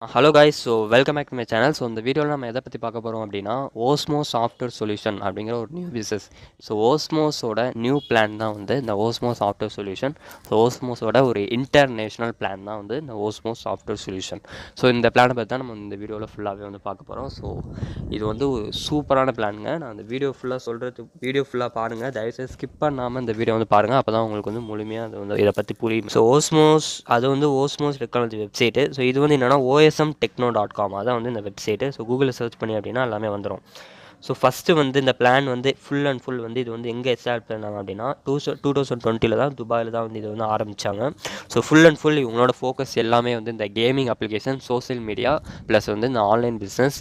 Hello guys, so welcome back to my channel. So இந்த வீடியோவில் நம்ம எதை பற்றி பார்க்க போகிறோம் அப்படின்னா, ஓஸ்மோ சாஃப்ட்வேர் சொல்யூஷன் அப்படிங்கிற ஒரு நியூ பிஸ்னஸ். ஸோ ஓஸ்மோஸோட நியூ பிளான் தான் வந்து இந்த ஓஸ்மோ சாஃப்ட்வேர் சொல்யூஷன். ஸோ ஓஸ்மோஸோட ஒரு இன்டர்நேஷ்னல் பிளான் தான் வந்து இந்த ஓஸ்மோ சாஃப்ட்வேர் சொல்யூஷன். ஸோ இந்த பிளானை பற்றி தான் நம்ம இந்த வீடியோவில் ஃபுல்லாகவே வந்து பார்க்க போகிறோம். ஸோ இது வந்து ஒரு சூப்பரான பிளானுங்க. நான் அந்த வீடியோ ஃபுல்லாக பாருங்கள். தயவுசெய்து ஸ்கிப் பண்ணாமல் இந்த வீடியோ வந்து பாருங்கள். அப்போ தான் உங்களுக்கு வந்து முழுமையாக அது வந்து இதை பற்றி புரியும். So Osmos technology website. So இது வந்து என்னென்னா osmtechno.com அதான் வந்து இந்த வெப்சைட்டு. ஸோ கூகுளில் சர்ச் பண்ணி அப்படின்னா எல்லாமே வந்துடும். ஸோ ஃபஸ்ட்டு வந்து இந்த பிளான் வந்து ஃபுல் அண்ட் ஃபுல் வந்து இது வந்து எங்கே எஸ்டார்ட் பண்ணாங்க அப்படின்னா 2020 தான் துபாயில் தான் வந்து இது வந்து ஆரம்பித்தாங்க. ஸோ ஃபுல் அண்ட் ஃபுல் இவங்களோட ஃபோக்கஸ் எல்லாமே வந்து இந்த gaming application, social media plus வந்து இந்த ஆன்லைன் பிஸ்னஸ்.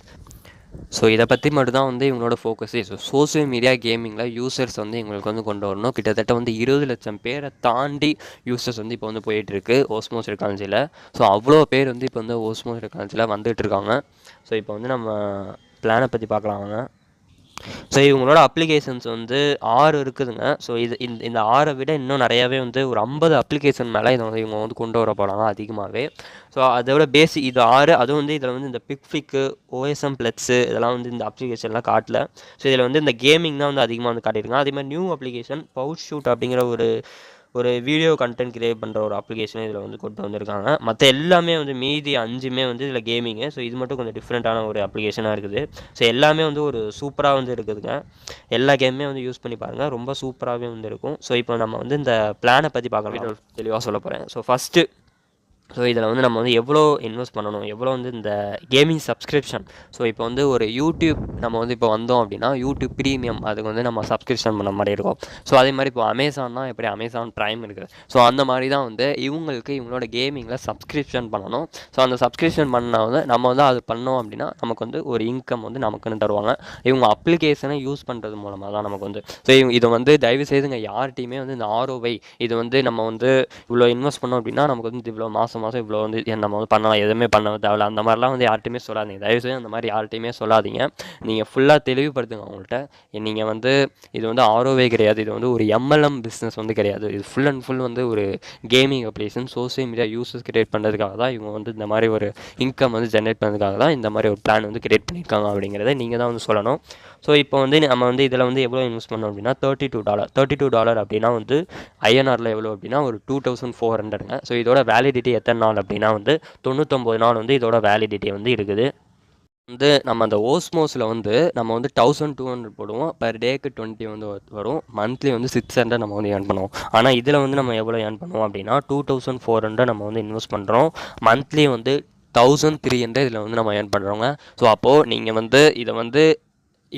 ஸோ இதை பற்றி மட்டும்தான் வந்து இவங்களோட ஃபோக்கஸே. ஸோ சோஷியல் மீடியா கேமிங்கில் யூசர்ஸ் வந்து எங்களுக்கு வந்து கொண்டு வரணும். கிட்டத்தட்ட வந்து 20 லட்சம் பேரை தாண்டி யூசர்ஸ் வந்து இப்போ வந்து போயிட்டுருக்கு ஓஸ்மோஸ் டெக்னாலஜியில். ஸோ அவ்வளோ பேர் வந்து இப்போ வந்து ஓஸ்மோஸ் டெக்னாலஜியில் வந்துட்டுருக்காங்க. ஸோ இப்போ வந்து நம்ம பிளானை பற்றி பார்க்கலாம் வாங்க. ஸோ இவங்களோட அப்ளிகேஷன்ஸ் வந்து 6 இருக்குதுங்க. ஸோ இந்த 6 விட இன்னும் நிறையாவே வந்து ஒரு 50 அப்ளிகேஷன் மேலே இதை வந்து இவங்க வந்து கொண்டு வர போகிறாங்க அதிகமாகவே. ஸோ அதோட பேசிக் இது 6. அதுவும் வந்து இதில் வந்து இந்த பிக்ஃபிக்கு, OSM ப்ளஸ்ஸு இதெல்லாம் வந்து இந்த அப்ளிகேஷன்லாம் காட்டல. ஸோ இதில் வந்து இந்த கேமிங் தான் வந்து அதிகமாக வந்து காட்டியிருக்காங்க. அதே மாதிரி நியூ அப்ளிகேஷன் பவுச் ஷூட் அப்படிங்கிற ஒரு வீடியோ கண்டென்ட் கிரியேட் பண்ணுற ஒரு அப்ளிகேஷன் இதில் வந்து கொண்டு வந்திருக்காங்க. மற்ற எல்லாமே வந்து மீதி 5மே வந்து இதில் கேமிங்கு. ஸோ இது மட்டும் கொஞ்சம் டிஃப்ரெண்ட்டான ஒரு அப்ளிகேஷனாக இருக்குது. ஸோ எல்லாமே வந்து ஒரு சூப்பராக வந்து இருக்குதுங்க. எல்லா கேமுமே வந்து யூஸ் பண்ணி பாருங்கள், ரொம்ப சூப்பராகவே வந்து இருக்கும். ஸோ இப்போ நம்ம வந்து இந்த பிளானை பற்றி பார்க்கலாம், தெளிவாக சொல்ல போகிறேன். ஸோ ஃபஸ்ட்டு இதில் வந்து நம்ம வந்து எவ்வளோ இன்வெஸ்ட் பண்ணணும், எவ்வளோ வந்து இந்த கேமிங் சப்ஸ்கிரிப்ஷன். ஸோ இப்போ வந்து ஒரு யூடியூப் நம்ம வந்து இப்போ வந்தோம் அப்படின்னா யூடியூப் ப்ரீமியம் அதுக்கு வந்து நம்ம சப்ஸ்கிரிப்ஷன் பண்ண மாதிரி இருக்கும். ஸோ அதே மாதிரி இப்போ அமேசான்னா எப்படி அமேசான் ப்ரைம் இருக்குது. ஸோ அந்த மாதிரி தான் வந்து இவங்களோட கேமிங்கில் சப்ஸ்கிரிப்ஷன் பண்ணணும். ஸோ அந்த சப்ஸ்கிரிப்ஷன் பண்ணால் வந்து நம்ம வந்து அது பண்ணோம் அப்படின்னா நமக்கு வந்து ஒரு இன்கம் வந்து நமக்குன்னு தருவாங்க. இவங்க அப்ளிகேஷனை யூஸ் பண்ணுறது மூலமாக தான் நமக்கு வந்து. ஸோ இதை வந்து தயவு செய்துங்க யார்கிட்டையுமே வந்து இந்த ROI இது வந்து நம்ம வந்து இவ்வளோ இன்வெஸ்ட் பண்ணோம் அப்படின்னா நமக்கு வந்து இவ்வளோ மாதம் இவ்வளோ வந்து நம்ம வந்து பண்ணலாம், எதுவுமே பண்ண தேவையில்ல, அந்த மாதிரிலாம் வந்து யார்கிட்டையுமே சொல்லாதீங்க. தயவுசெய்து அந்த மாதிரி யார்கிட்டையுமே சொல்லாதீங்க. நீங்கள் ஃபுல்லாக தெளிவுபடுத்துங்க அவங்கள்ட்ட. நீங்கள் வந்து இது வந்து ROI கிடையாது, இது வந்து ஒரு MLM பிஸ்னஸ் வந்து கிடையாது. இது ஃபுல் அண்ட் ஃபுல் வந்து ஒரு gaming application, social media users create பண்ணுறதுக்காக தான் இவங்க வந்து இந்த மாதிரி ஒரு இன்கம் வந்து ஜென்ரேட் பண்ணுறதுக்காக தான் இந்த மாதிரி ஒரு பிளான் வந்து கிரியேட் பண்ணியிருக்காங்க அப்படிங்கிறத நீங்கள் தான் வந்து சொல்லணும். ஸோ இப்போ வந்து நம்ம வந்து இதில் வந்து எவ்வளோ இன்வெஸ்ட் பண்ணோம் அப்படின்னா $32 அப்படின்னா வந்து INRல எவ்வளோ அப்படின்னா ஒரு 2400ங்க. ஸோ இதோட வேலிடிட்டி எத்தனை நாள் அப்படின்னா வந்து 99 நாள் வந்து இதோட வேலிடிட்டி வந்து இருக்குது. வந்து நம்ம அந்த ஓஸ்மோஸில் வந்து நம்ம வந்து 1200 போடுவோம், பர் டேக்கு 20 வந்து வரும், மந்த்லி வந்து 600 நம்ம வந்து ஏர்ன் பண்ணுவோம். ஆனால் இதில் வந்து நம்ம எவ்வளோ ஏர்ன் பண்ணுவோம் அப்படின்னா 2400 நம்ம வந்து இன்வெஸ்ட் பண்ணுறோம், மந்த்லி வந்து 1300 இதில் வந்து நம்ம ஏர்ன் பண்ணுறோங்க. ஸோ அப்போது நீங்கள் வந்து இதை வந்து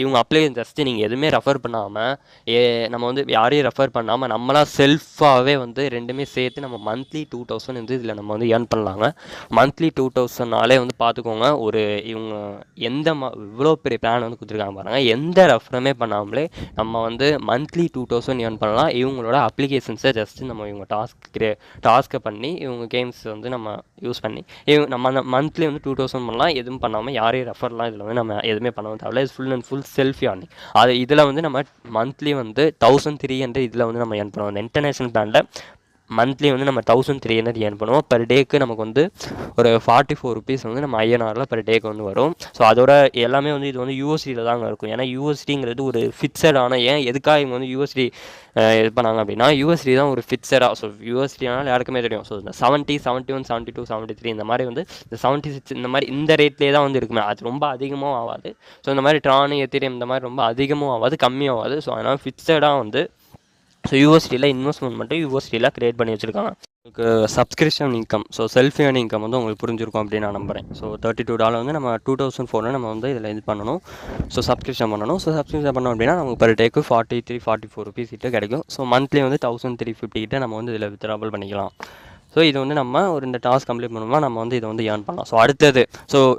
இவங்க ஜஸ்ட்டு நீங்கள் எதுவுமே ரெஃபர் பண்ணாமல் நம்ம வந்து யாரையும் ரெஃபர் பண்ணாமல் நம்மளாக செல்ஃபாகவே வந்து ரெண்டுமே சேர்த்து நம்ம மந்த்லி 2000 வந்து இதில் நம்ம வந்து ஏர்ன் பண்ணலாங்க. மந்த்லி 2000 வந்து பார்த்துக்கோங்க. ஒரு இவங்க இவ்வளோ பெரிய பிளான் வந்து கொடுத்துருக்காங்க பாருங்கள். எந்த ரெஃபருமே பண்ணாமலே நம்ம வந்து மந்த்லி 2000 ஏர்ன் பண்ணலாம். இவங்களோட அப்ளிகேஷன்ஸை ஜஸ்ட்டு நம்ம இவங்க டாஸ்க்கை பண்ணி இவங்க கேம்ஸ் வந்து நம்ம யூஸ் பண்ணி நம்ம அந்த மந்த்லி வந்து 2000 பண்ணலாம். எதுவும் பண்ணாமல் யாரையும் ரெஃபர்லாம் இதில் வந்து நம்ம எதுவுமே பண்ணவும் தேவையில்ல. இது full and full self earning. அது இதில் வந்து நம்ம மந்த்லி வந்து 1300 இதில் வந்து நம்ம ஏர்ன் பண்ணுவோம். அந்த இன்டர்நேஷ்னல் பிளானில் மந்த்லி வந்து நம்ம 1300 ஏர்ன் பண்ணுவோம். பர் டேக்கு நமக்கு வந்து ஒரு 44 ருபீஸ் வந்து நம்ம INRல பர் டேக்கு வந்து வரும். ஸோ அதோட எல்லாமே வந்து இது வந்து USDயில் தாங்க இருக்கும். ஏன்னா USDங்கிறது ஒரு ஃபிக்ஸடான எதுக்காக இவங்க வந்து USD இது பண்ணாங்க அப்படின்னா USD தான் ஒரு ஃபிக்ஸடாக. ஸோ USDனால யாருக்குமே தெரியும். ஸோ இந்த 70, 71, 72, 73 இந்த மாதிரி வந்து இந்த 76 இந்த மாதிரி இந்த ரேட்லேயே தான் வந்து இருக்குமே. அது ரொம்ப அதிகமும் ஆகாது. ஸோ இந்த மாதிரி ட்ரானு, எத்திரியம் இந்த மாதிரி ரொம்ப அதிகமும் ஆகாது, கம்மியும் ஆகாது. ஸோ அதனால் ஃபிக்ஸடாக வந்து USDயில் இன்வெஸ்ட்மெண்ட் மட்டும் USDயில் க்ரியேட் பண்ணி வச்சுருக்காங்க. உங்களுக்கு subscription income, so self earn income வந்து உங்களுக்கு புரிஞ்சிருக்கும் அப்படின்னு நான் நம்புகிறேன். ஸோ $32 வந்து நம்ம 2400 நம்ம வந்து இதில் இது பண்ணணும். ஸோ சப்ஸ்கிரிப்ஷன் பண்ணணும். ஸோ சப்ஸ்கிரிப்ஷன் பண்ணோம் அப்படின்னா நமக்கு பர் டேக்கு 43, 44 ருபீஸ் கிட்ட கிடைக்கும். ஸோ மந்த்லி வந்து 1350 கிட்ட நம்ம வந்து இதில் வித்ட்ராவல் பண்ணிக்கலாம். ஸோ இது வந்து நம்ம இந்த டாஸ்க் கம்ப்ளீட் பண்ணுவோம்னா நம்ம வந்து இதை வந்து ஏர்ன் பண்ணலாம். ஸோ அடுத்தது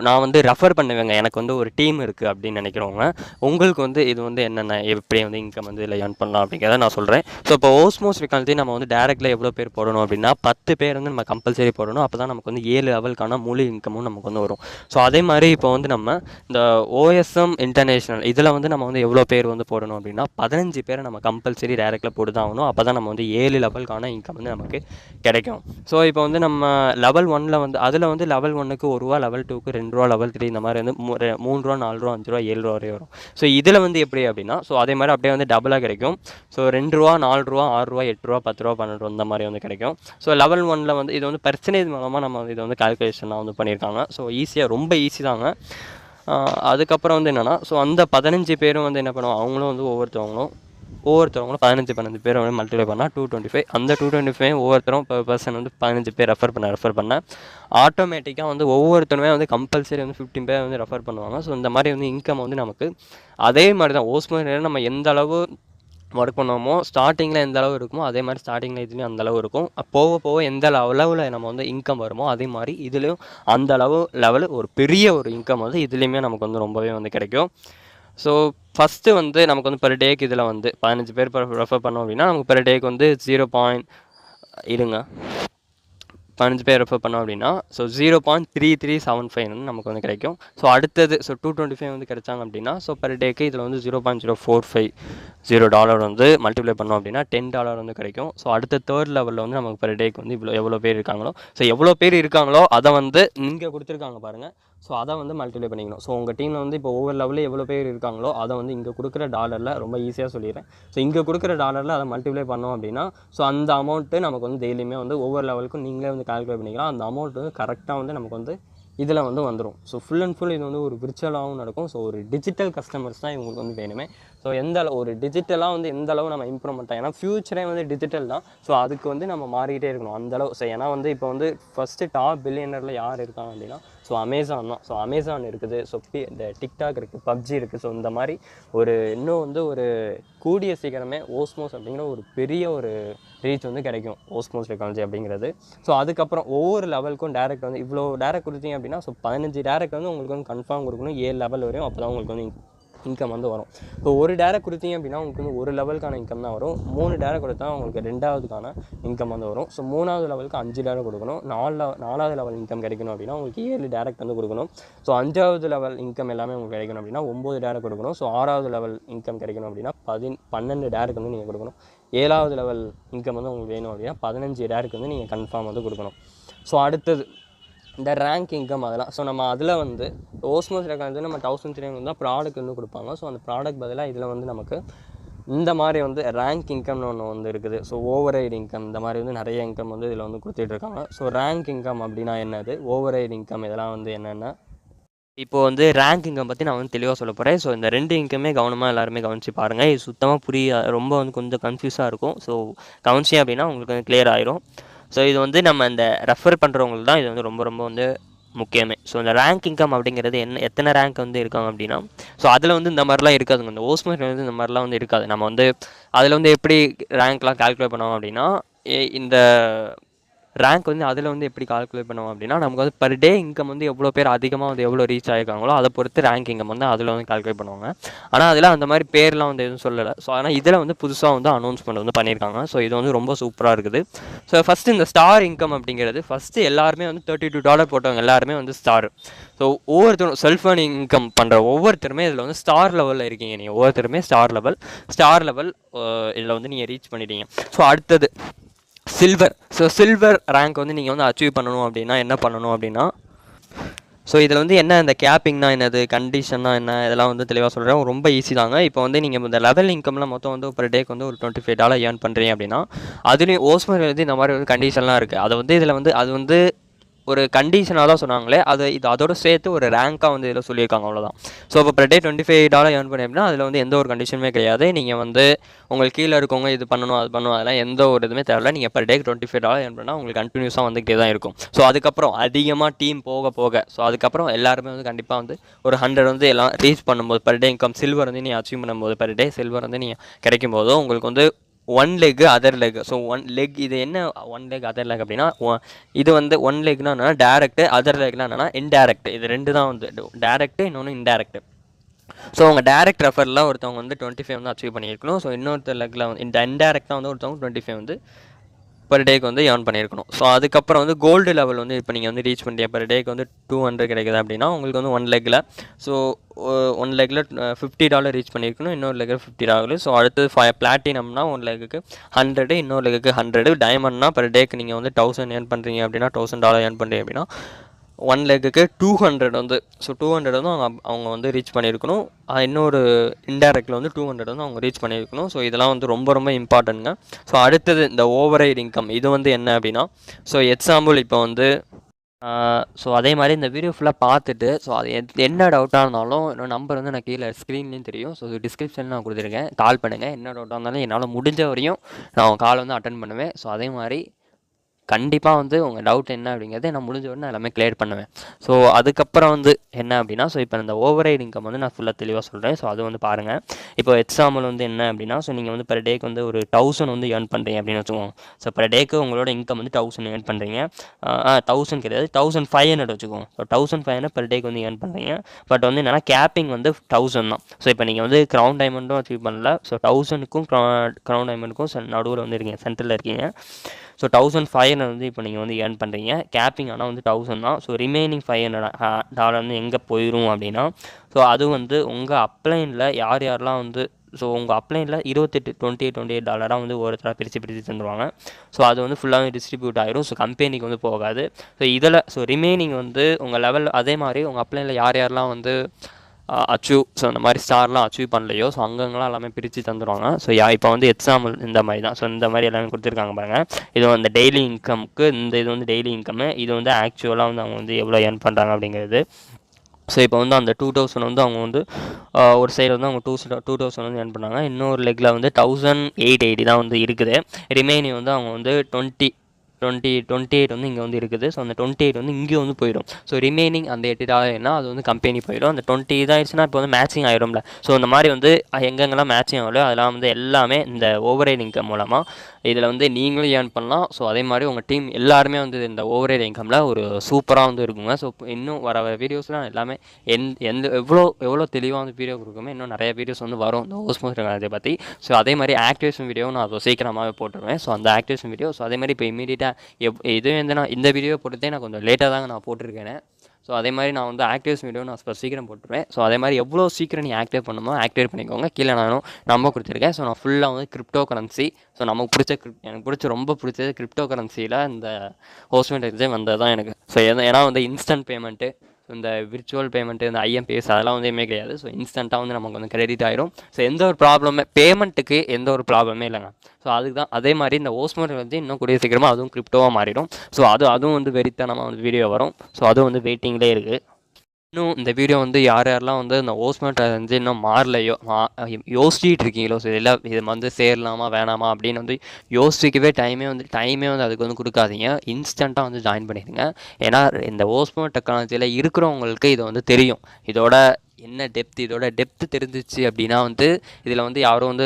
நான் வந்து ரெஃபர் பண்ணுவேங்க, எனக்கு வந்து ஒரு டீம் இருக்குது அப்படின்னு நினைக்கிறவங்க, உங்களுக்கு வந்து இது வந்து என்னென்ன எப்படி வந்து இன்கம் வந்து இதில் ஏர்ன் பண்ணலாம் அப்படிங்கிறத நான் சொல்கிறேன். ஸோ இப்போ ஓஸ்மோஸ் டெக்னாலஜி நம்ம வந்து டேரெக்டில் எவ்வளோ பேர் போடணும் அப்படின்னா 10 பேர் வந்து நம்ம கம்பல்சரி போடணும். அப்போ தான் நமக்கு வந்து 7 லெவலுக்கான முழு இன்கமும் நமக்கு வந்து வரும். ஸோ அதே மாதிரி இப்போ வந்து நம்ம இந்த OSM இன்டர்நேஷ்னல் இதில் வந்து நம்ம வந்து எவ்வளோ பேர் வந்து போடணும் அப்படின்னா 15 பேரை நம்ம கம்பல்சரி டேரெக்டில் போட்டு தான் ஆகணும். அப்போ தான் நம்ம வந்து 7 லெவலுக்கான இன்கம் வந்து நமக்கு கிடைக்கும். ஸோ இப்போ வந்து நம்ம லெவல் 1ல் வந்து அதில் வந்து லெவல் 1க்கு ரூ. 1, லெவல் 2க்கு ரூ. 2, லெவல் 3 இந்த மாதிரி வந்து ரூ. 3, ரூ. 4, ரூ. 5, ரூ. 7 வரை வரும். ஸோ இதில் வந்து எப்படி அப்படின்னா, ஸோ அதே மாதிரி அப்படியே வந்து டபுளாக கிடைக்கும். ஸோ ரூ. 2, ரூ. 4, ரூ. 6, ரூ. 8, ரூ. 10, ரூ. 12 இந்த மாதிரி வந்து கிடைக்கும். ஸோ லெவல் 1ல் வந்து இது வந்து பெர்சன்டேஜ் மூலமாக நம்ம இதை வந்து கால்குலேஷனாக வந்து பண்ணியிருக்காங்க. ஸோ ஈஸியாக, ரொம்ப ஈஸி தாங்க. அதுக்கப்புறம் வந்து என்னென்னா, ஸோ அந்த 15 பேரும் வந்து என்ன பண்ணுவோம், அவங்களும் வந்து ஒவ்வொருத்தவங்களும் 15 பேர் வந்து மல்டிப்ளை பண்ணால் 225. அந்த 225 ஒவ்வொருத்தரும் per பர்சன் வந்து 15 பேர் ரெஃபர் பண்ண ஆட்டோமேட்டிக்காக வந்து ஒவ்வொருத்தருமே வந்து கம்பல்சரி வந்து 15 பேர் வந்து ரெஃபர் பண்ணுவாங்க. ஸோ இந்த மாதிரி வந்து இன்கம் வந்து நமக்கு அதே மாதிரி தான் ஓஸ்மோஸில் நம்ம எந்த அளவு ஒர்க் பண்ணுவோமோ, ஸ்டார்டிங்கில் எந்த அளவு இருக்குமோ அதே மாதிரி ஸ்டார்டிங்கில் இதுலேயும் அந்த அளவு இருக்கும். போக போக எந்த அளவில் நம்ம வந்து இன்கம் வருமோ அதே மாதிரி இதுலேயும் அந்த லெவலு ஒரு பெரிய ஒரு இன்கம் வந்து இதுலேயுமே நமக்கு வந்து ரொம்பவே வந்து கிடைக்கும். ஸோ ஃபஸ்ட்டு வந்து நமக்கு வந்து பெர் டேக்கு இதில் வந்து 15 பேர் ரெஃபர் பண்ணோம் அப்படின்னா நமக்கு பெர் டேக்கு வந்து 15 பேர் ரெஃபர் பண்ணோம் அப்படின்னா ஸோ 0.3375 வந்து நமக்கு வந்து கிடைக்கும். ஸோ அடுத்தது ஸோ 225 வந்து கிடைச்சாங்க அப்படின்னா ஸோ பெர் டேக்கு இதில் வந்து $0.0450 வந்து மல்டிப்ளை பண்ணோம் அப்படின்னா $10 வந்து கிடைக்கும். ஸோ அடுத்த தேர்ட் லெவலில் வந்து நமக்கு பெர் டேக்கு வந்து எவ்வளோ பேர் இருக்காங்களோ, ஸோ எவ்வளோ பேர் இருக்காங்களோ அதை வந்து இங்கே கொடுத்துருக்காங்க பாருங்கள். ஸோ அதை வந்து மல்டிப்ளை பண்ணிக்கணும். ஸோ உங்கள் டீமில் வந்து இப்போ ஒவ்வொரு லெவலில் எவ்வளோ பேர் இருக்காங்களோ அதை வந்து இங்கே கொடுக்குற டாலரில், ரொம்ப ஈஸியாக சொல்லிடுறேன், ஸோ இங்கே கொடுக்குற டாலரில் அதை மல்டிப்ளை பண்ணோம் அப்படின்னா ஸோ அந்த அமௌண்ட்டு நமக்கு வந்து டெய்லியுமே வந்து ஒவ்வொரு லெவலுக்கும் நீங்களே வந்து கால்குலேட் பண்ணிக்கலாம். அந்த அமௌண்ட்டு வந்து கரெக்டாக வந்து நமக்கு வந்து இதில் வந்து வந்துடும். ஸோ ஃபுல் அண்ட் ஃபுல் இது வந்து ஒரு விர்ச்சுவலாகவும் நடக்கும். ஸோ ஒரு டிஜிட்டல் கஸ்டமர்ஸ் தான் இவங்களுக்கு வந்து வேணுமே. ஸோ ஒரு டிஜிட்டலாக வந்து எந்த அளவு நம்ம இம்ப்ரூவ்மெண்ட் ஏன்னா ஃபியூச்சரே வந்து டிஜிட்டல் தான். ஸோ அதுக்கு வந்து நம்ம மாறிக்கிட்டே இருக்கணும் அந்தளவு. ஸோ ஏன்னா வந்து இப்போ வந்து ஃபஸ்ட்டு டாப் பில்லியனரில் யார் இருக்காங்க அப்படின்னா ஸோ அமேசான் தான். ஸோ அமேசான் இருக்குது, ஸோ இந்த டிக்டாக் இருக்குது, பப்ஜி இருக்குது. ஸோ இந்த மாதிரி இன்னும் வந்து ஒரு கூடிய சீக்கிரமே ஓஸ்மோஸ் அப்படிங்கிற ஒரு பெரிய ஒரு ரீச் வந்து கிடைக்கும், ஓஸ்மோஸ் டெக்னாலஜி அப்படிங்கிறது. ஸோ அதுக்கப்புறம் ஒவ்வொரு லெவலுக்கும் டேரக்ட் வந்து இவ்வளோ டேரக்ட் கொடுத்தீங்க அப்படின்னா ஸோ 15 டேரக்ட் வந்து உங்களுக்கு வந்து கன்ஃபார்ம் கொடுக்கணும் 7 லெவல் வரையும். அப்போ தான் உங்களுக்கு வந்து இன்கம் வந்து வரும். ஸோ ஒரு டேரக்ட் கொடுத்தீங்க அப்படின்னா உங்களுக்கு வந்து ஒரு லெவலுக்கான இன்கம் தான் வரும். 3 டேரக்ட் கொடுத்தா உங்களுக்கு 2வதுக்கான இன்கம் வந்து வரும். ஸோ 3வது லெவலுக்கு 5 டேரக்ட் கொடுக்கணும். 4வது லெவல் இன்கம் கிடைக்கணும் அப்படின்னா உங்களுக்கு 7 டேரக்ட் வந்து கொடுக்கணும். ஸோ 5வது லெவல் இன்கம் எல்லாமே உங்களுக்கு கிடைக்கணும் அப்படின்னா 9 டேரக்ட் கொடுக்கணும். ஸோ 6வது லெவல் இன்கம் கிடைக்கணும் அப்படின்னா 12 டேரக்ட் வந்து நீங்கள் கொடுக்கணும். 7வது லெவல் இன்கம் வந்து உங்களுக்கு வேணும் அப்படின்னா 15 டேரக்ட் வந்து நீங்கள் கன்ஃபார்ம் வந்து கொடுக்கணும். ஸோ அடுத்தது இந்த ரேங்க் இன்கம் அதெல்லாம். ஸோ நம்ம அதில் வந்து ஓஸ்மோஸ் டெக்னாலஜி நம்ம 1300 தான் ப்ராடக்ட் வந்து கொடுப்பாங்க. ஸோ அந்த ப்ராடக்ட் பதிலாக இதில் வந்து நமக்கு இந்த மாதிரி வந்து ரேங்க் இன்கம்னு ஒன்று வந்து இருக்குது. ஸோ ஓவரைட் இன்கம் இந்த மாதிரி வந்து நிறைய இன்கம் வந்து இதில் வந்து கொடுத்துட்ருக்காங்க. ஸோ ரேங்க் இன்கம் அப்படின்னா என்னது, ஓவரைட் இன்கம் இதெல்லாம் வந்து என்னென்ன, இப்போது வந்து ரேங்க் இன்கம் பற்றி நான் வந்து தெளிவாக சொல்ல போகிறேன். ஸோ இந்த 2 இன்கமே கவனமாக எல்லாருமே கவனித்து பாருங்கள். இது சுத்தமாக ரொம்ப வந்து கொஞ்சம் கன்ஃபியூஸாக இருக்கும். ஸோ கவனிச்சிங்க அப்படின்னா உங்களுக்கு வந்து கிளியர் ஆயிரும். ஸோ இது வந்து நம்ம இந்த ரெஃபர் பண்ணுறவங்களுக்கு தான் இது வந்து ரொம்ப ரொம்ப வந்து முக்கியமே. ஸோ இந்த ரேங்க் இன்கம் அப்படிங்கிறது எத்தனை ரேங்க் வந்து இருக்காங்க அப்படின்னா ஸோ அதில் வந்து இந்த மாதிரிலாம் இருக்காதுங்க. இந்த ஓஸ்மோஸ் வந்து இந்த மாதிரிலாம் வந்து இருக்காது. நம்ம வந்து அதில் வந்து எப்படி ரேங்க்லாம் கால்குலேட் பண்ணுவோம் அப்படின்னா இந்த ரேங்க் வந்து அதில் வந்து எப்படி கால்குலேட் பண்ணுவோம் அப்படின்னா நமக்கு வந்து பர் டே இன்கம் வந்து எவ்வளோ பேர் அதிகமாக வந்து எவ்வளோ ரீச் ஆகிருக்காங்களோ அதை பொறுத்து ரேங்க் இன்கம் வந்து அதில் வந்து கால்குலேட் பண்ணுவாங்க. ஆனால் அதில் அந்த மாதிரி பேர்லாம் வந்து எதுவும் சொல்லலை. ஸோ ஆனால் இதில் வந்து புதுசாக வந்து அனௌன்ஸ்மெண்ட் வந்து பண்ணியிருக்காங்க. ஸோ இது வந்து ரொம்ப சூப்பராக இருக்குது. ஸோ ஃபஸ்ட்டு இந்த ஸ்டார் இன்கம் அப்படிங்கிறது ஃபஸ்ட்டு எல்லாருமே வந்து $32 போட்டவங்க எல்லாருமே வந்து ஸ்டார். ஸோ ஒவ்வொருத்தரும் செல்ஃப் ஏர்னிங் இன்கம் பண்ணுற ஒவ்வொருத்தருமே இதில் வந்து ஸ்டார் லெவலில் இருக்கீங்க. நீங்கள் ஒவ்வொருத்தருமே ஸ்டார் லெவல் இதில் வந்து நீங்கள் ரீச் பண்ணிட்டீங்க. ஸோ அடுத்தது சில்வர். ஸோ சில்வர் ரேங்க் வந்து நீங்கள் வந்து அச்சீவ் பண்ணணும் அப்படின்னா என்ன பண்ணணும் அப்படின்னா ஸோ இதில் வந்து என்ன இந்த கேப்பிங்னா என்னது, கண்டிஷன்னா என்ன, இதெல்லாம் வந்து தெளிவாக சொல்கிறேன். ரொம்ப ஈஸி தாங்க. இப்போ வந்து நீங்கள் இந்த லெவல் இன்கம்லாம் மொத்தம் வந்து பர் டேக்கு வந்து ஒரு $25 ஏர்ன் பண்ணுறீங்க அப்படின்னா அதுலேயும் ஓஸ்மோஸ் வந்து இந்த மாதிரி வந்து கண்டிஷன்லாம் இருக்குது. அதை வந்து இதில் வந்து அது வந்து ஒரு கண்டிஷனாக தான் சொன்னாங்களே, அதோட சேர்த்து ஒரு ரேங்காக வந்து இதில் சொல்லியிருக்காங்க, அவ்வளோதான். ஸோ இப்போ பர் டே $25 ஏர்ன் பண்ணி அப்படின்னா அதில் வந்து எந்த ஒரு கண்டிஷனுமே கிடையாது. நீங்கள் வந்து உங்களுக்கு கீழே இருக்கவங்க இது பண்ணணும் அது பண்ணணும் அதெல்லாம் எந்த ஒரு இதுவுமே தேவையில்ல. நீங்கள் பர் டேக்கு $25 ஏர்ன் பண்ணால் உங்களுக்கு கண்டினியூஸாக வந்துகிட்டே தான் இருக்கும். ஸோ அதுக்கப்புறம் அதிகமாக டீம் போக ஸோ அதுக்கப்புறம் எல்லாருமே வந்து கண்டிப்பாக வந்து ஒரு 100 வந்து எல்லாம் ரீச் பண்ணும்போது பர் டே இன்கம் சில்வர் வந்து நீங்கள் அச்சீவ் பண்ணும்போது பர் டே சில்வர் வந்து நீங்கள் கிடைக்கும் போதும் உங்களுக்கு வந்து 1 leg other leg. So 1 leg இது என்ன 1 லெக் அதர் லெக் அப்படின்னா இது வந்து 1 லெக்னா என்னன்னா டேரக்ட், அதர் லெக்னா என்னன்னா இன்டேரக்ட். இது 2 தான் வந்து டேரக்ட், இன்னொன்று இன்டேரக்ட். ஸோ உங்கள் டேரக்ட் ரெஃபரில் ஒருத்தவங்க வந்து 25 வந்து அச்சீவ் பண்ணியிருக்கணும். ஸோ இன்னொருத்தர் லெக்கில் வந்து இந்த இன்டேரக்டாக வந்து ஒருத்தவங்க 25 வந்து பர் டேக்கு வந்து ஏர்ன் பண்ணியிருக்கணும். ஸோ அதுக்கப்புறம் வந்து கோல்டு லெவல் வந்து இப்போ நீங்கள் வந்து ரீச் பண்ணிட்டீங்க, பர் டேக்கு வந்து 200 கிடைக்குது அப்படின்னா உங்களுக்கு வந்து ஒன் லெக்கில், ஸோ ஒன் லெக்கில் $50 ரீச் பண்ணியிருக்கணும், இன்னொரு லெக்கில் $50. ஸோ அடுத்து பிளாட்டினம்னா ஒன் லெக்குக்கு 100, இன்னொரு லெக்குக்கு 100. டைமண்ட்னா பர் டேக்கு நீங்கள் வந்து 1000 ஏர்ன் பண்ணுறீங்க அப்படின்னா, $1000 ஏர்ன் பண்ணுறீங்க அப்படின்னா ஒன் லெக்குக்கு 200 வந்து, ஸோ 200 வந்து அவங்க வந்து ரீச் பண்ணியிருக்கணும். இன்னொரு இன்டைரக்டில் வந்து 200 வந்து அவங்க ரீச் பண்ணியிருக்கணும். ஸோ இதெல்லாம் வந்து ரொம்ப ரொம்ப இம்பார்ட்டன்ட்ங்க. ஸோ அடுத்தது இந்த ஓவரைட் இன்கம், இது வந்து என்ன அப்படின்னா, ஸோ எக்ஸாம்பிள் இப்போ வந்து ஸோ அதே மாதிரி இந்த வீடியோ ஃபுல்லாக பார்த்துட்டு, ஸோ அது என்ன டவுட்டாக இருந்தாலும் என்னோட நம்பர் வந்து நான் கீழே ஸ்க்ரீன்லேயும் தெரியும், ஸோ டிஸ்கிரிப்ஷனில் நான் கொடுத்துருக்கேன், கால் பண்ணுங்கள். என்ன டவுட்டாக இருந்தாலும் என்னால் முடிஞ்ச வரையும் நான் அவங்க கால் வந்து அட்டன் பண்ணுவேன். ஸோ அதே மாதிரி கண்டிப்பாக வந்து உங்கள் டவுட் என்ன அப்படிங்கிறது நான் முடிஞ்ச உடனே எல்லாமே கிளியர் பண்ணுவேன். ஸோ அதுக்கப்புறம் வந்து என்ன அப்படின்னா, ஸோ இப்போ இந்த ஓவரைட் இன்கம் வந்து நான் ஃபுல்லாக தெளிவாக சொல்கிறேன். ஸோ அது வந்து பாருங்கள். இப்போ எக்ஸாம்பிள் வந்து என்ன அப்படின்னா, ஸோ நீங்கள் வந்து பர் டேக்கு வந்து ஒரு 1000 வந்து ஏர்ன் பண்ணுறீங்க அப்படின்னு வச்சுக்கோங்க. ஸோ பர் டேக்கு உங்களோட இன்கம் வந்து 1000 ஏர்ன் பண்ணுறீங்க. 1000 கிடையாது, 1500 வச்சுக்கோங்க. ஸோ 1500 பர் டேக்கு வந்து ஏர்ன் பண்ணுறீங்க. பட் வந்து என்னென்னா கேப்பிங் வந்து 1000 தான். ஸோ இப்போ நீங்கள் வந்து க்ரௌன் டைமண்டும் அச்சீவ் பண்ணல. ஸோ 1000க்கும் க்ரௌன் டைமண்டுக்கும் நடுவில் வந்து இருக்கீங்க, சென்டரில் இருக்கீங்க. ஸோ 1500 வந்து இப்போ நீங்கள் வந்து ஏர்ன் பண்ணுறீங்க. கேப்பிங் ஆனால் வந்து 1000 தான். ஸோ ரிமைனிங் $500 வந்து எங்கே போயிடும் அப்படின்னா, ஸோ அது வந்து உங்கள் அப்ளைனில் யார் யாரெல்லாம் வந்து, ஸோ உங்கள் அப்ளைனில் $28 வந்து ஒருத்தராக பிரித்து தந்துடுவாங்க. ஸோ அது வந்து ஃபுல்லாகவே டிஸ்ட்ரிபியூட் ஆகிடும். ஸோ கம்பெனிக்கு வந்து போகாது. ஸோ இதில் ஸோ ரிமைனிங் வந்து உங்கள் லெவல், அதே மாதிரி உங்கள் அப்ளைனில் யார் யாரெல்லாம் வந்து அச்சீவ், ஸோ அந்த மாதிரி ஸ்டார்லாம் அச்சீவ் பண்ணலையோ, ஸோ அங்கங்கெல்லாம் எல்லாமே பிரித்து தந்துடுவாங்க. ஸோ இப்போ வந்து எக்ஸாம்பிள் இந்த மாதிரி தான். ஸோ இந்த மாதிரி எல்லாமே கொடுத்துருக்காங்க பாருங்கள். இது வந்து டெய்லி இன்கமுக்கு, இது வந்து டெய்லி இன்கம்மு, இது வந்து ஆக்சுவலாக வந்து அவங்க வந்து எவ்வளோ ஏர்ன் பண்ணுறாங்க அப்படிங்கிறது. ஸோ இப்போ வந்து அந்த 2000 வந்து அவங்க வந்து ஒரு சைடில் வந்து அவங்க 2000 வந்து ஏர்ன் பண்ணாங்க. இன்னொரு லெக்கில் வந்து 1880 தான் வந்து இருக்குது. ரிமைனிங் வந்து அவங்க வந்து 28 வந்து இங்கே வந்து இருக்குது. ஸோ அந்த 28 வந்து இங்கே வந்து போயிடும். ஸோ ரிமைனிங் அந்த $8 அது வந்து கம்பெனி போயிடும். அந்த 20 இதாகிடுச்சுன்னா இப்போ வந்து மேட்சிங் ஆகிடும்ல. ஸோ இந்த மாதிரி வந்து எங்கெங்கெல்லாம் மேட்சிங் ஆகலையோ அதெல்லாம் வந்து எல்லாமே இந்த ஓவரைட் இன்கம் மூலமாக இதில் வந்து நீங்களும் ஏர்ன் பண்ணலாம். ஸோ அதே மாதிரி உங்கள் டீம் எல்லாருமே வந்து இந்த ஓவரைட் இன்கமில் ஒரு சூப்பராக வந்து இருக்குங்க. ஸோ இன்னும் வர வீடியோஸ்லாம் எல்லாமே எவ்வளோ தெளிவாக வந்து வீடியோ கொடுக்குமே, இன்னும் நிறைய வீடியோஸ் வந்து வரும் இந்த ஓஸ்மோஸ் டெக்னாலஜியை பற்றி. ஸோ அதே மாதிரி ஆக்டிவேஷன் வீடியோவும் நான் அதை சீக்கிரமாகவே போட்டுருவேன். ஸோ அந்த ஆக்டிவேஷன் வீடியோ, ஸோ அதே மாதிரி இப்போ இமீடியட்டாக இதுவே வந்து நான் இந்த வீடியோ போட்டதே நான் கொஞ்சம் லேட்டாக தாங்க நான் போட்டிருக்கேன். ஸோ அதே மாதிரி நான் வந்து ஆக்டிவேஷன் வீடியோ நான் சீக்கிரம் போட்டுருவேன். ஸோ அதே மாதிரி எவ்வளோ சீக்கிரம் நீ ஆக்டிவேட் பண்ணுமோ ஆக்டிவேட் பண்ணிக்கோங்க. கீழே நானும் நம்ப கொடுத்துருக்கேன். ஸோ நான் ஃபுல்லாக வந்து கிரிப்டோ கரன்சி, ஸோ எனக்கு ரொம்ப பிடிச்சது கிரிப்டோ கரன்சியில் இந்த ஹோஸ்ட்மெண்ட் எக்ஸாம் வந்தது தான் எனக்கு. ஸோ ஏன்னா வந்து இன்ஸ்டன்ட் பேமெண்ட்டு, இந்த விர்ச்சுவல் பேமெண்ட்டு, இந்த IMPS அதெல்லாம் வந்து எதுவுமே கிடையாது. ஸோ இன்ஸ்டண்ட்டாக வந்து நமக்கு வந்து கிரெடிட் ஆகிடும். ஸோ எந்த ஒரு பேமெண்ட்டுக்கு எந்த ஒரு ப்ராப்ளமே இல்லைங்க. ஸோ அதுக்கு தான் அதே மாதிரி இந்த ஓஸ்மோட் வந்து இன்னும் கூடிய சீக்கிரமாக அதுவும் கிரிப்டோவாக மாறிடும். ஸோ அதுவும் வந்து வெறித்தனமாக வந்து வீடியோ வரும். ஸோ அதுவும் வந்து வெயிட்டிங்லேயே இருக்குது. இன்னும் இந்த வீடியோ வந்து யாரெல்லாம் வந்து இந்த ஓஸ்மோட் வந்து இன்னும் மாறலையோ, யோசிச்சுட்டு இருக்கீங்களோ, ஸோ இது வந்து சேரலாமா வேணாமா அப்படின்னு வந்து யோசிக்கவே டைமே வந்து அதுக்கு வந்து கொடுக்காதீங்க. இன்ஸ்டண்ட்டாக வந்து ஜாயின் பண்ணிடுங்க. ஏன்னா இந்த ஓஸ்மோட் டெக்னாலஜியில் இருக்கிறவங்களுக்கு இது வந்து தெரியும். இதோட டெப்த்து தெரிஞ்சிச்சு அப்படின்னா வந்து இதில் வந்து யாரும் வந்து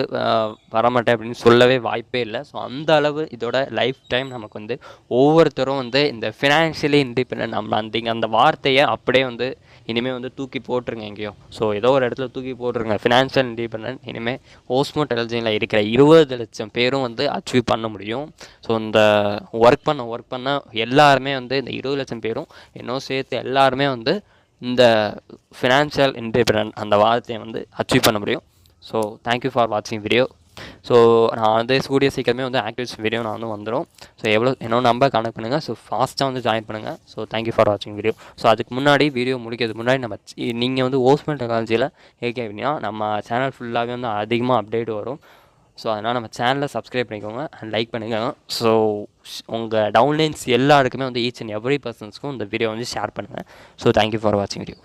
வரமாட்டேன் அப்படின்னு சொல்லவே வாய்ப்பே இல்லை. ஸோ அந்த அளவு இதோட லைஃப் டைம் நமக்கு வந்து ஒவ்வொருத்தரும் வந்து இந்த ஃபினான்ஷியலி இண்டிபெண்டன்ட் அந்த வார்த்தையை அப்படியே வந்து இனிமேல் வந்து தூக்கி போட்டுருங்க எங்கேயோ. ஸோ ஏதோ ஒரு இடத்துல தூக்கி போட்டுருங்க. ஃபினான்ஷியல் இண்டிபெண்டன்ட் இனிமேல் ஓஸ்மோட் டெக்னாலஜியில் இருக்கிற 20 லட்சம் பேரும் வந்து அச்சீவ் பண்ண முடியும். ஸோ இந்த ஒர்க் பண்ண எல்லாருமே வந்து இந்த 20 லட்சம் பேரும் இன்னும் சேர்த்து எல்லாருமே வந்து இந்த ஃபினான்ஷியல் இண்டிபெண்டன்ட் அந்த வார்த்தையை வந்து அச்சீவ் பண்ண முடியும். ஸோ தேங்க்யூ ஃபார் வாட்சிங் வீடியோ. ஸோ நான் வந்து கூடிய சீக்கிரமே வந்து ஆக்டிவேஷன் வீடியோ நான் வந்து வந்துடும். ஸோ என்னோட நம்பர் கனெக்ட் பண்ணுங்கள். ஸோ ஃபாஸ்ட்டாக வந்து ஜாயின் பண்ணுங்கள். ஸோ தேங்க்யூ ஃபார் வாட்சிங் வீடியோ. ஸோ அதுக்கு முன்னாடி வீடியோ முடிக்கிறதுக்கு முன்னாடி நீங்கள் வந்து ஓஸ்மோட் டெக்னாலஜியில் அப்படின்னா நம்ம சேனல் ஃபுல்லாகவே வந்து அதிகமாக அப்டேட் வரும். ஸோ அதனால் நம்ம சேனலை சப்ஸ்கிரைப் பண்ணிக்கோங்க அண்ட் லைக் பண்ணுங்கள். ஸோ உங்கள் டவுன்லைன்ஸ் எல்லாருக்குமே வந்து ஈச் அண்ட் எவ்ரி பர்சன்ஸ்க்கும் இந்த வீடியோ வந்து ஷேர் பண்ணுங்கள். ஸோ தேங்க்யூ ஃபார் வாட்சிங் வீடியோ.